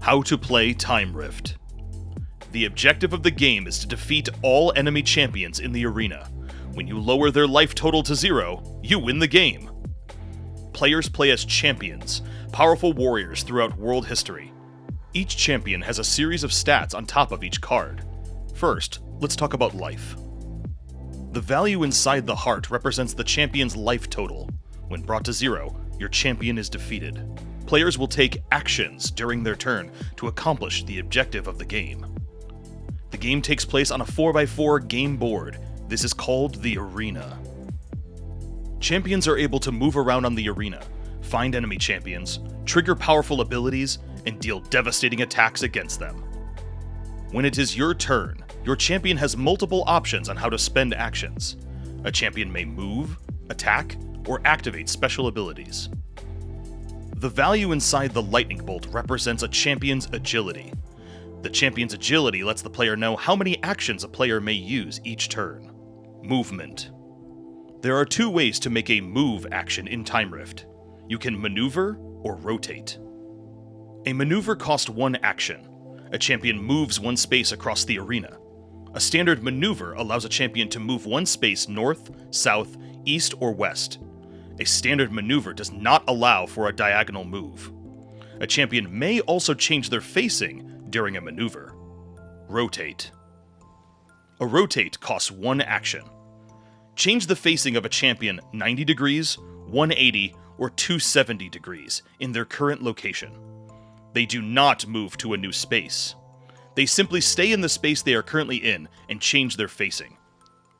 How to play Time Rift. The objective of the game is to defeat all enemy champions in the arena. When you lower their life total to 0, you win the game. Players play as champions, powerful warriors throughout world history. Each champion has a series of stats on top of each card. First, let's talk about life. The value inside the heart represents the champion's life total. When brought to 0, your champion is defeated. Players will take actions during their turn to accomplish the objective of the game. The game takes place on a 4x4 game board. This is called the arena. Champions are able to move around on the arena, find enemy champions, trigger powerful abilities, and deal devastating attacks against them. When it is your turn, your champion has multiple options on how to spend actions. A champion may move, attack, or activate special abilities. The value inside the lightning bolt represents a champion's agility. The champion's agility lets the player know how many actions a player may use each turn. Movement. There are 2 ways to make a move action in Time Rift. You can maneuver or rotate. A maneuver costs 1 action. A champion moves 1 space across the arena. A standard maneuver allows a champion to move 1 space north, south, east, or west. A standard maneuver does not allow for a diagonal move. A champion may also change their facing during a maneuver. Rotate. A rotate costs 1 action. Change the facing of a champion 90 degrees, 180, or 270 degrees in their current location. They do not move to a new space. They simply stay in the space they are currently in and change their facing.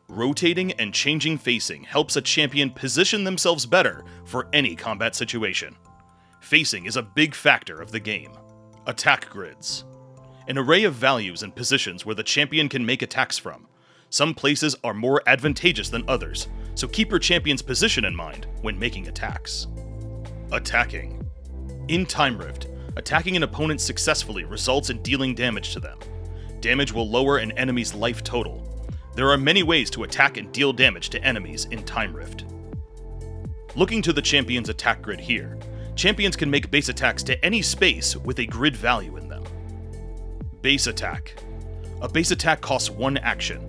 Rotating and changing facing helps a champion position themselves better for any combat situation. Facing is a big factor of the game. Attack grids. An array of values and positions where the champion can make attacks from. Some places are more advantageous than others, so keep your champion's position in mind when making attacks. Attacking. In Time Rift, attacking an opponent successfully results in dealing damage to them. Damage will lower an enemy's life total. There are many ways to attack and deal damage to enemies in Time Rift. Looking to the champion's attack grid here, champions can make base attacks to any space with a grid value in them. Base attack. A base attack costs 1 action.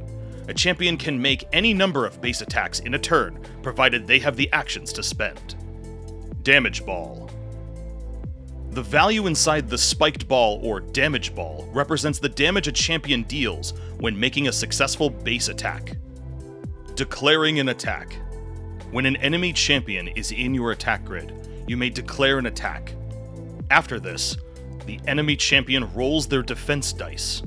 A champion can make any number of base attacks in a turn, provided they have the actions to spend. Damage ball. The value inside the spiked ball or damage ball represents the damage a champion deals when making a successful base attack. Declaring an attack. When an enemy champion is in your attack grid, you may declare an attack. After this, the enemy champion rolls their defense dice.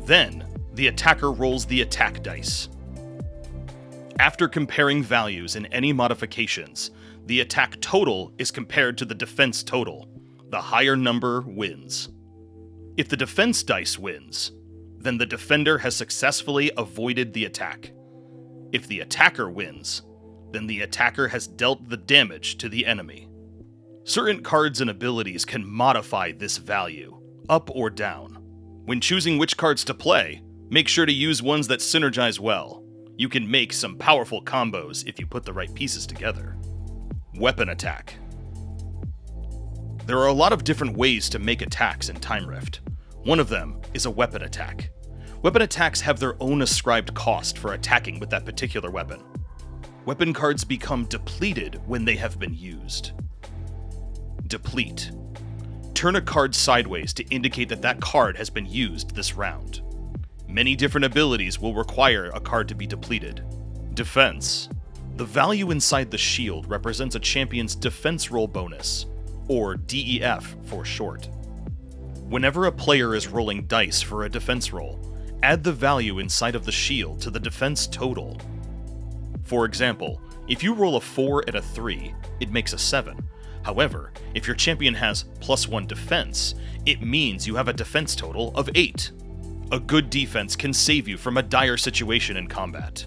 Then, the attacker rolls the attack dice. After comparing values in any modifications, the attack total is compared to the defense total. The higher number wins. If the defense dice wins, then the defender has successfully avoided the attack. If the attacker wins, then the attacker has dealt the damage to the enemy. Certain cards and abilities can modify this value, up or down. When choosing which cards to play, make sure to use ones that synergize well. You can make some powerful combos if you put the right pieces together. Weapon attack. There are a lot of different ways to make attacks in Time Rift. One of them is a weapon attack. Weapon attacks have their own ascribed cost for attacking with that particular weapon. Weapon cards become depleted when they have been used. Deplete. Turn a card sideways to indicate that that card has been used this round. Many different abilities will require a card to be depleted. Defense. The value inside the shield represents a champion's defense roll bonus, or DEF for short. Whenever a player is rolling dice for a defense roll, add the value inside of the shield to the defense total. For example, if you roll a 4 and a 3, it makes a 7. However, if your champion has +1 defense, it means you have a defense total of 8. A good defense can save you from a dire situation in combat.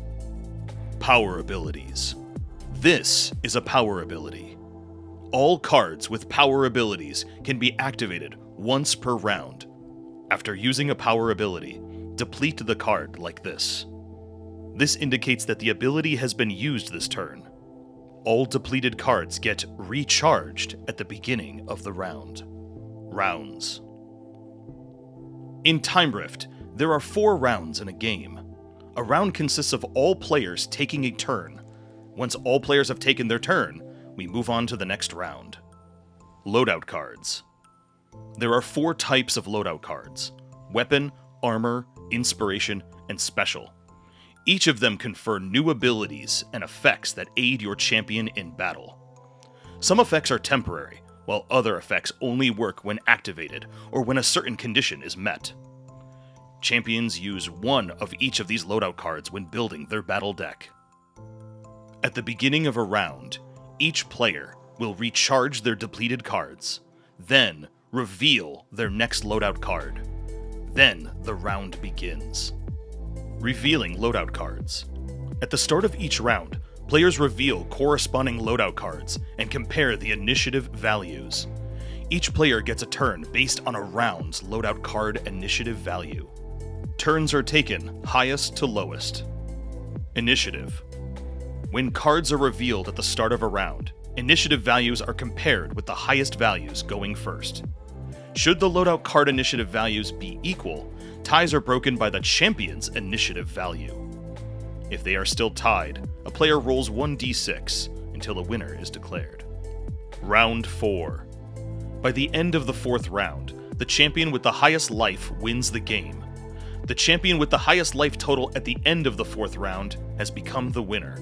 Power abilities. This is a power ability. All cards with power abilities can be activated once per round. After using a power ability, deplete the card like this. This indicates that the ability has been used this turn. All depleted cards get recharged at the beginning of the round. Rounds. In Time Rift, there are 4 rounds in a game. A round consists of all players taking a turn. Once all players have taken their turn, we move on to the next round. Loadout cards. There are 4 types of loadout cards: Weapon, Armor, Inspiration, and Special. Each of them confer new abilities and effects that aid your champion in battle. Some effects are temporary, while other effects only work when activated or when a certain condition is met. Champions use one of each of these loadout cards when building their battle deck. At the beginning of a round, each player will recharge their depleted cards, then reveal their next loadout card. Then the round begins. Revealing loadout cards. At the start of each round, players reveal corresponding loadout cards and compare the initiative values. Each player gets a turn based on a round's loadout card initiative value. Turns are taken highest to lowest. Initiative. When cards are revealed at the start of a round, initiative values are compared with the highest values going first. Should the loadout card initiative values be equal, ties are broken by the champion's initiative value. If they are still tied, a player rolls 1d6 until a winner is declared. Round 4. By the end of the 4th round, the champion with the highest life wins the game. The champion with the highest life total at the end of the 4th round has become the winner.